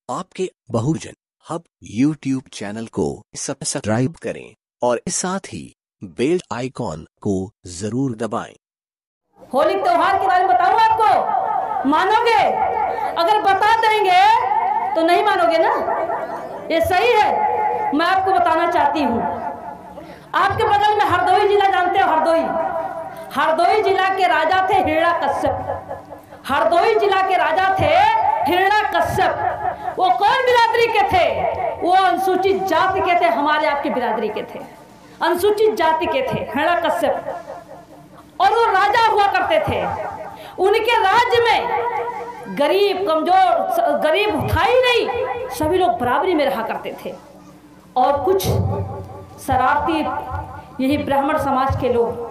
आपके बहुजन hub YouTube channel को subscribe करें और साथ ही बेल आइकॉन को जरूर दबाएं। होली त्योहार के बारे में बताऊं आपको, मानोगे? अगर बता देंगे तो नहीं मानोगे ना, ये सही है। मैं आपको बताना चाहती हूँ, आपके बगल में हरदोई जिला जानते हो? हरदोई जिला के राजा थे हिरण्यकश्यप। हरदोई जिला के राजा थे हिरण्यकश्यप। वो कौन बिरादरी के थे? वो अनुसूचित जाति के थे, हमारे आपकी बिरादरी के थे, अनुसूचित जाति के थे हिरण्यकश्यप। और वो राजा हुआ करते थे। उनके राज्य में गरीब कमजोर गरीब था ही नहीं, सभी लोग बराबरी में रहा करते थे। और कुछ शरारती यही ब्राह्मण समाज के लोग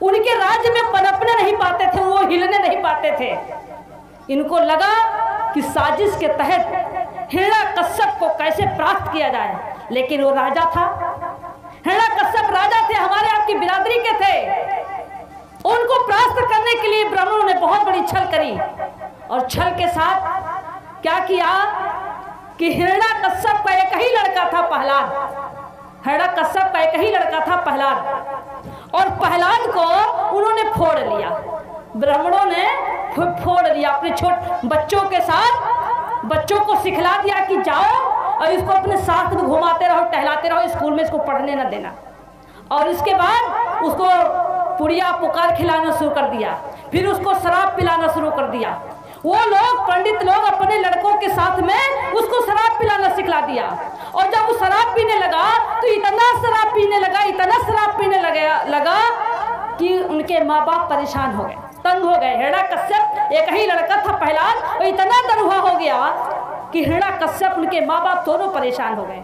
उनके राज्य में पनपने नहीं पाते थे, वो हिलने नहीं पाते थे। इनको लगा कि साजिश के तहत हिरण्यकश्यप को कैसे प्राप्त किया जाए, लेकिन वो राजा था, हिरण्यकश्यप राजा थे, हमारे आपकी बिरादरी के थे। उनको प्राप्त करने के लिए ब्राह्मणों ने बहुत बड़ी छल करी और छल के साथ क्या किया कि हिरण्यकश्यप का एक ही लड़का था प्रहलाद। हिरण्यकश्यप का एक ही लड़का था प्रहलाद, और प्रहलाद को उन्होंने फोड़ लिया। ब्राह्मणों ने फोड़ लिया, अपने छोटे बच्चों के साथ बच्चों को सिखला दिया कि जाओ और इसको अपने साथ में घुमाते रहो, टहलाते रहो, स्कूल में इसको पढ़ने न देना। और इसके बाद उसको पुड़िया पुकार खिलाना शुरू कर दिया, फिर उसको शराब पिलाना शुरू कर दिया। वो लोग पंडित लोग अपने लड़कों के साथ में उसको शराब पिलाना सिखला दिया। और जब वो शराब पीने लगा तो इतना शराब पीने लगा, इतना शराब पीने लगा कि उनके माँ बाप परेशान हो गए, तंग हो गए। हिरण्यकश्यप एक ही लड़का था प्रहलाद, और इतना तनहा हो गया कि हिरण्यकश्यप उनके माँ बाप दोनों परेशान हो गए।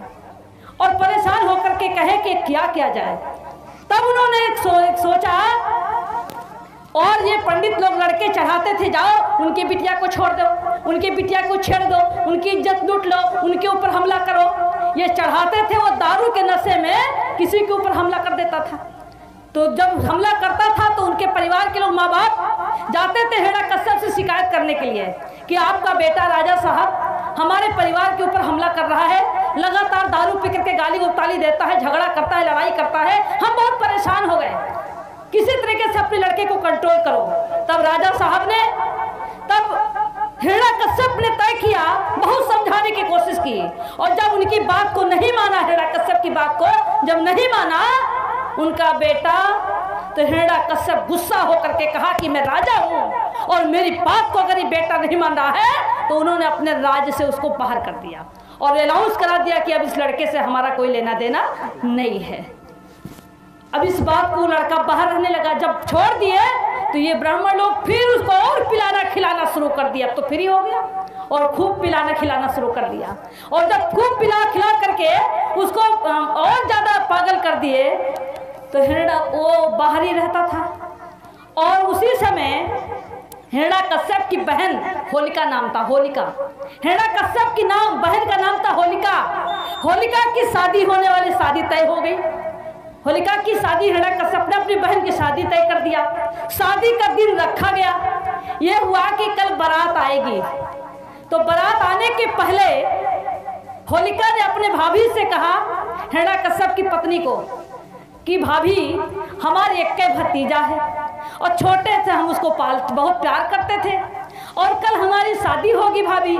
और परेशान होकर के कहे कि क्या किया जाए। तब उन्होंने एक सोचा, और ये पंडित लोग लड़के चढ़ाते थे, जाओ उनकी बिटिया को छोड़ दो, उनकी बिटिया को छेड़ दो, उनकी इज्जत लूट लो, उनके ऊपर हमला करो। ये चढ़ाते थे, वो दारू के नशे में किसी के ऊपर हमला कर देता था। तो जब हमला करता था तो उनके परिवार के लोग माँ बाप जाते थे हिरण्यकश्यप से शिकायत करने के लिए कि आपका बेटा राजा साहब हमारे परिवार के ऊपर हमला कर रहा है, लगातार दारू पी करके गाली गलौज देता है, झगड़ा करता है, लड़ाई करता है, हम बहुत परेशान हो गए, किसी तरीके से अपने लड़के को कंट्रोल करो। तब राजा साहब ने, तब हिरण्यकश्यप ने तय किया, बहुत समझाने की कोशिश की, और जब उनकी बात को नहीं माना, हिरण्यकश्यप की बात को जब नहीं माना उनका बेटा, तो हिरण्यकश्यप गुस्सा होकर के कहा कि मैं राजा हूं और मेरी बात को अगर ये बेटा नहीं मान रहा है, तो उन्होंने अपने राज्य से उसको बाहर कर दिया और अनाउंस करा दिया कि अब इस लड़के से हमारा कोई लेना देना नहीं है। अब इस बात को लड़का बाहर रहने लगा। जब छोड़ दिए तो ये ब्राह्मण लोग फिर उसको और पिलाना खिलाना शुरू कर दिया, तो फ्री हो गया और खूब पिलाना खिलाना शुरू कर दिया। और जब खूब पिला खिला करके उसको और ज्यादा पागल कर दिए, तो वो बाहर ही रहता था। और उसी समय हिरण्यकश्यप की बहन होलिका नाम था, होलिका, हिरण्यकश्यप की बहन का नाम था होलिका। होलिका की शादी होने वाली, शादी तय हो गई। होलिका की शादी, हिरण्यकश्यप ने अपनी बहन की शादी तय कर दिया। शादी का दिन रखा गया। ये हुआ कि कल बारात आएगी, तो बारात आने के पहले होलिका ने अपने भाभी से कहा, हिरण्यकश्यप की पत्नी को, कि भाभी हमारे एक भतीजा है और छोटे से हम उसको बहुत प्यार करते थे, और कल हमारी शादी होगी भाभी,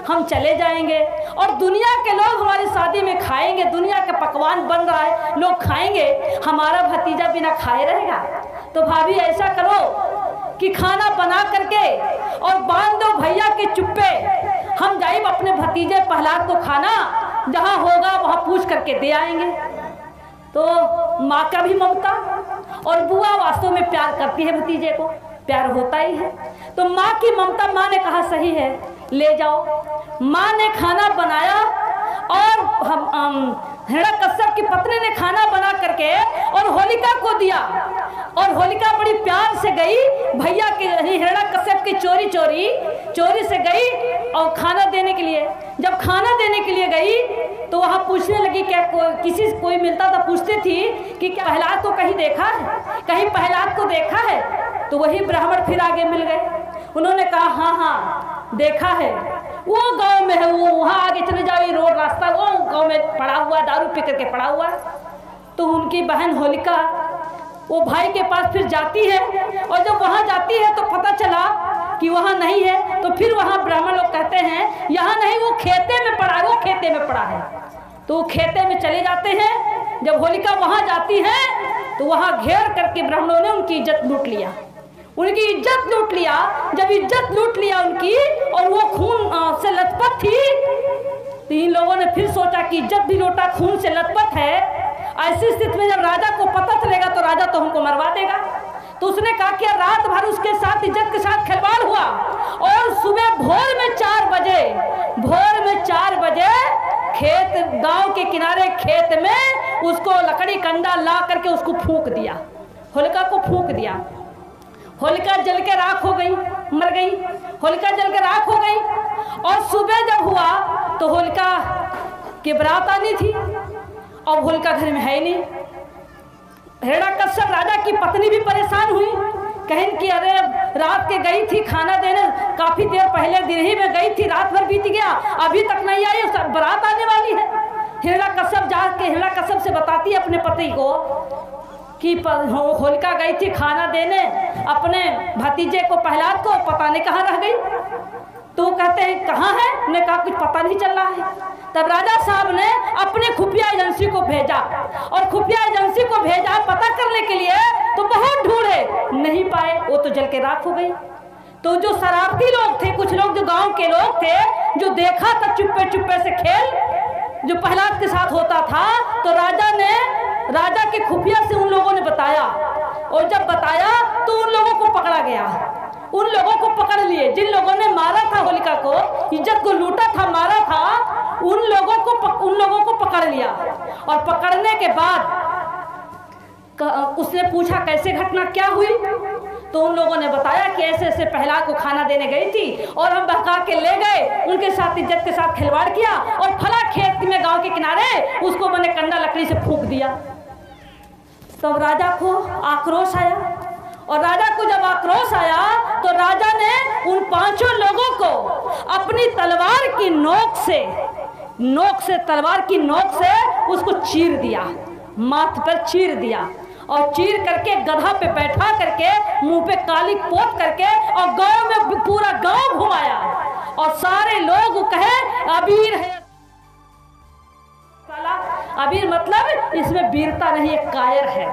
हम चले जाएंगे और दुनिया के लोग हमारी शादी में खाएंगे, दुनिया का पकवान बन रहा है, लोग खाएंगे, हमारा भतीजा बिना खाए रहेगा। तो भाभी ऐसा करो कि खाना बना करके और बांध दो भैया के चुप्पे, हम जाइब अपने भतीजे प्रहलाद को खाना जहाँ होगा वहाँ पूछ करके दे आएंगे। तो माँ का भी ममता, और बुआ वास्तव में प्यार करती है भतीजे को, प्यार होता ही है, तो माँ की ममता, माँ ने कहा सही है ले जाओ। माँ ने खाना बनाया और हिरण्यकश्यप की पत्नी ने खाना बना करके और होलिका को दिया, और होलिका बड़ी प्यार से गई भैया के हिरण्यकश्यप की चोरी से गई और खाना देने के लिए। जब खाना देने के लिए गई तो वहाँ पूछने लगी, क्या किसी कोई मिलता था, पूछती थी कि क्या प्रहलाद को कहीं देखा है, कहीं प्रहलाद को देखा है। तो वही ब्राह्मण फिर आगे मिल गए। उन्होंने कहा हाँ हाँ देखा है, वो गांव में है, वो वहाँ आगे चले जाओ, ये रोड रास्ता वो गांव में पड़ा हुआ, दारू पी करके पड़ा हुआ। तो उनकी बहन होलिका वो भाई के पास फिर जाती है, और जब वहाँ जाती है तो पता चला कि वहाँ नहीं है। तो फिर वहाँ ब्राह्मण लोग कहते हैं यहाँ नहीं, वो खेते में पड़ा है, वो खेते में पड़ा है। तो वो खेते में चले जाते हैं। जब होलिका वहाँ जाती है तो वहाँ घेर करके ब्राह्मणों ने उनकी इज्जत लूट लिया, उनकी इज्जत लूट लिया। जब इज्जत लूट लिया उनकी और वो खून से लथपथ थी, तो इन लोगों ने फिर सोचा कि इज्जत भी लूटा, खून से लथपथ है। ऐसी स्थिति में जब राजा को पता चलेगा तो राजा तो हमको मरवा देगा। तो उसने कहा कि रात भर उसके साथ इज्जत के साथ खिलवाड़ हुआ, और सुबह भोर में 4 बजे खेत, गांव के किनारे खेत में उसको लकड़ी कंडा ला करके उसको फूंक दिया, होलिका को फूंक दिया। होलिका जल के राख हो गई, मर गई। होलिका जल के राख हो गई। और सुबह जब हुआ तो होलिका की बारात आनी थी, और होलिका घर में है नहीं। हिरण्यकश्यप राजा की पत्नी भी परेशान हुई, कहें कि अरे रात के गई थी खाना देने, काफी देर पहले दिल्ली में गई थी, रात भर बीत गया, अभी तक नहीं आई, बारात आने वाली है। हिरण्यकश्यप जाके हिरण्यकश्यप से बताती है अपने पति को कि होलिका गई थी खाना देने अपने भतीजे को प्रहलाद को, पता नहीं कहाँ रह गई। तो वो कहते हैं कहाँ है, उन्हें कहा कुछ पता नहीं चल रहा है। तब राजा साहब ने अपने खुफिया एजेंसी को भेजा, और खुफिया एजेंसी को भेजा पता करने के लिए। तो बहुत ढूंढे, नहीं पाए, वो तो जल के राख हो गई। तो जो शरारती लोग थे, कुछ लोग जो गांव के लोग थे, जो देखा था चुप्पे चुप्पे से खेल जो प्रहलाद के साथ होता था, तो राजा के खुफिया से उन लोगों ने बताया, और जब बताया तो उन लोगों को पकड़ा गया। उन लोगों को पकड़ लिए जिन लोगों ने मारा था होलिका को, इज्जत को लूटा था, मारा था, उन लोगों को पकड़ लिया। और पकड़ने के बाद उसने पूछा कैसे घटना क्या हुई। तो उन लोगों ने बताया कि ऐसे ऐसे प्रहलाद को खाना देने गई थी, और हम बहका के ले गए, उनके साथ इज्जत के साथ खिलवाड़ किया, और फला खेत में गांव के किनारे उसको मैंने कंडा लकड़ी से फूंक दिया। तब राजा को आक्रोश आया, और राजा को जब आक्रोश आया तो राजा ने उन 5 लोगों को अपनी तलवार की नोक से तलवार की नोक से उसको चीर दिया, माथ पर चीर दिया, और चीर करके गधा पे बैठा करके मुंह पे काली पोत करके और गांव में पूरा गांव घुमाया, और सारे लोग कहे अबीर है। अबीर मतलब इसमें वीरता नहीं, एक कायर है,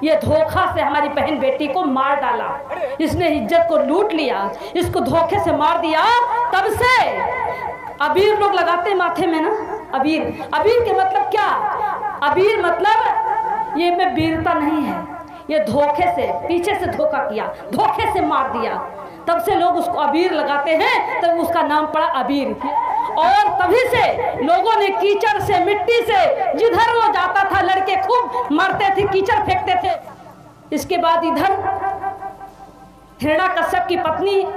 ये धोखा से हमारी बहन बेटी को मार डाला, इसने इज्जत को लूट लिया, इसको धोखे से मार दिया। तब से अबीर लोग लगाते माथे में ना, अबीर के मतलब क्या, अबीर मतलब ये में वीरता नहीं है, ये धोखे से, पीछे से धोखा किया, धोखे से मार दिया, तब से लोग उसको अबीर लगाते हैं, तब उसका नाम पड़ा अबीर। और तभी से लोगों ने कीचड़ से, मिट्टी से, जिधर वो जाता था लड़के खूब मरते थे, कीचड़ फेंकते थे। इसके बाद इधर हिरण्यकश्यप की पत्नी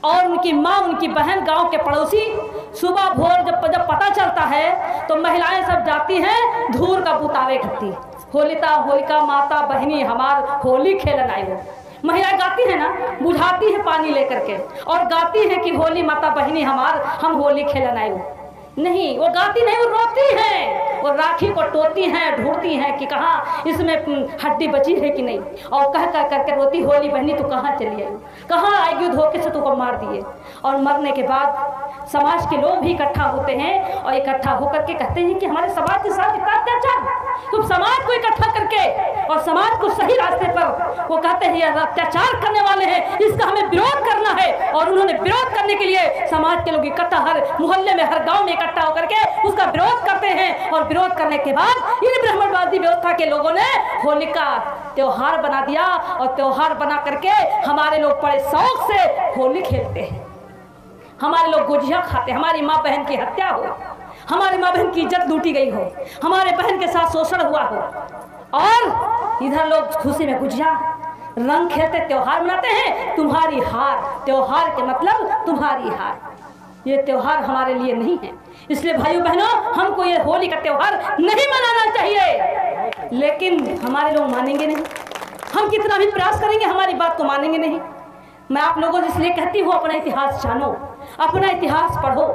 और उनकी माँ, उनकी बहन, गांव के पड़ोसी, सुबह भोर जब पता चलता है तो महिलाएं सब जाती हैं धूर का बुतावे करती, होलिका माता बहनी हमार होली खेलन आई हो। महिलाएं गाती है ना, बुझाती है पानी लेकर के, और गाती है कि होली माता बहनी हमार, हम होली खेलन आए हो। नहीं, वो गाती नहीं, वो रोती हैं, वो राखी को टोती हैं, ढूंढती हैं कि कहाँ इसमें हड्डी बची है कि नहीं, और कह करके रोती, होली बहनी तू कहाँ चली आई, कहाँ आएगी, धोखे से तुमको मार दिए। और मरने के बाद समाज के लोग भी इकट्ठा होते हैं, और इकट्ठा होकर के कहते हैं कि हमारे समाज के साथ इतना अत्याचार, तुम समाज को इकट्ठा करके और समाज को सही रास्ते पर, वो कहते हैं ये अत्याचार करने वाले हैं, इसका हमें विरोध करना है। और उन्होंने विरोध करने के लिए समाज के लोग इकट्ठा, हर मोहल्ले में, हर गांव में इकट्ठा होकर के उसका विरोध करते हैं। और विरोध करने के बाद इन ब्राह्मणवादी व्यवस्था के लोगों ने होली का त्योहार बना दिया, और त्योहार बना करके हमारे लोग बड़े शौक से होली खेलते हैं, हमारे लोग गुजिया खाते, हमारी माँ बहन की हत्या हो, हमारी माँ बहन की इज्जत लूटी गई हो, हमारे बहन के साथ शोषण हुआ हो, और इधर लोग खुशी में गुजिया रंग खेलते, त्योहार मनाते हैं। तुम्हारी हार, त्योहार के मतलब तुम्हारी हार, ये त्योहार हमारे लिए नहीं है। इसलिए भाइयों बहनों, हमको ये होली का त्योहार नहीं मनाना चाहिए, लेकिन हमारे लोग मानेंगे नहीं, हम कितना भी प्रयास करेंगे हमारी बात को मानेंगे नहीं। मैं आप लोगों से इसलिए कहती हूँ अपना इतिहास जानो, अपना इतिहास पढ़ो।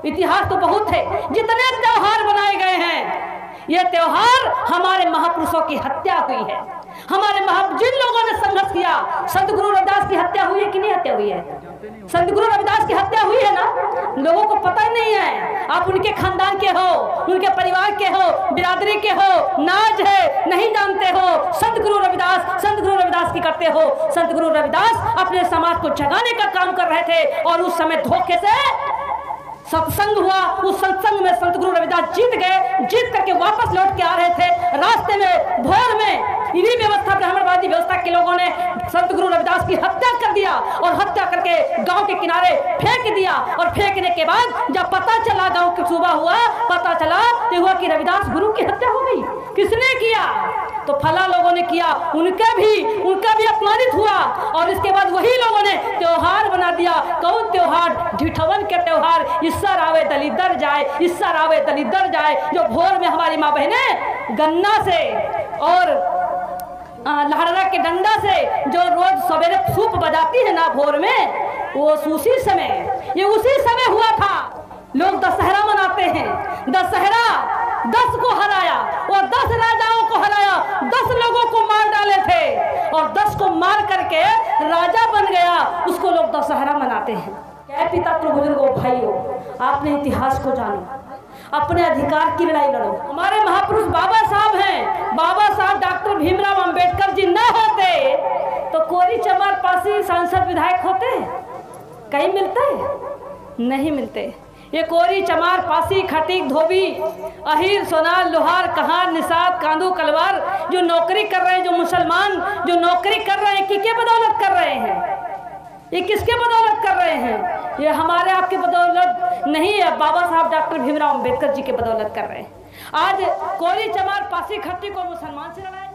इतिहास तो बहुत है, जितने त्योहार बनाए गए हैं ये त्योहार हमारे महापुरुषों की हत्या हुई है। हमारे जिन लोगों ने संघर्ष किया, संत गुरु रविदास की हत्या हुई है कि नहीं हत्या हुई है? संत गुरु रविदास की हत्या हुई है ना, लोगों को पता ही नहीं है। आप उनके खानदान के हो, उनके परिवार के हो, बिरादरी के हो, नाज है, नहीं जानते हो। संत गुरु रविदास की करते हो। संत गुरु रविदास अपने समाज को जगाने का काम कर रहे थे और उस समय धोखे से सत्संग हुआ। उस सत्संग में संत गुरु रविदास जीत गए। जीत करके वापस लौट के आ रहे थे, रास्ते में भोर में इन्हीं व्यवस्था, ब्राह्मणवादी व्यवस्था के लोगों ने संत गुरु रविदास की हत्या कर दिया और हत्या करके गांव के किनारे फेंक दिया। और फेंकने के बाद जब पता चला, गांव की सुबह हुआ, पता चला तो हुआ कि रविदास गुरु की हत्या हो गई। किसने किया? तो फला लोगों ने किया। उनका भी अपमानित हुआ और इसके बाद वही लोगों ने त्योहार बना दिया। कौन त्योहार? ढिठवन के त्योहार। इस्सर आवे दलिदर जाए, इस्सर आवे दलिदर जाए। जो भोर में हमारी माँ बहनें गन्ना से और लहड़ा के डंडा से जो रोज सवेरे सूप बजाती है ना भोर में, वो उसी समय हुआ था। लोग दशहरा मनाते हैं। दशहरा 10 को हराया और 10 राजाओं को हराया, 10 लोगों को मार डाले थे और 10 को मार करके राजा बन गया। उसको लोग दशहरा मनाते हैं। क्या पिता बुजुर्गों, भाइयों, आपने इतिहास को जानो, अपने अधिकार की लड़ाई लड़ो। हमारे महापुरुष बाबा साहब हैं। बाबा साहब डॉक्टर भीमराव अंबेडकर जी न होते तो कोरी चमार पासी सांसद विधायक होते? कहीं मिलते? नहीं मिलते। ये कोरी चमार पासी खटीक धोबी अहिर सोनार लोहार कहार निषाद कांदू कलवार जो नौकरी कर रहे हैं, जो मुसलमान जो नौकरी कर रहे हैं, किसके बदौलत कर रहे हैं? ये किसके बदौलत कर रहे हैं? ये हमारे आपके बदौलत नहीं है, बाबा साहब डॉक्टर भीमराव अंबेडकर जी के बदौलत कर रहे हैं। आज कोरी चमार पासी खट्टी को मुसलमान से लड़ाया।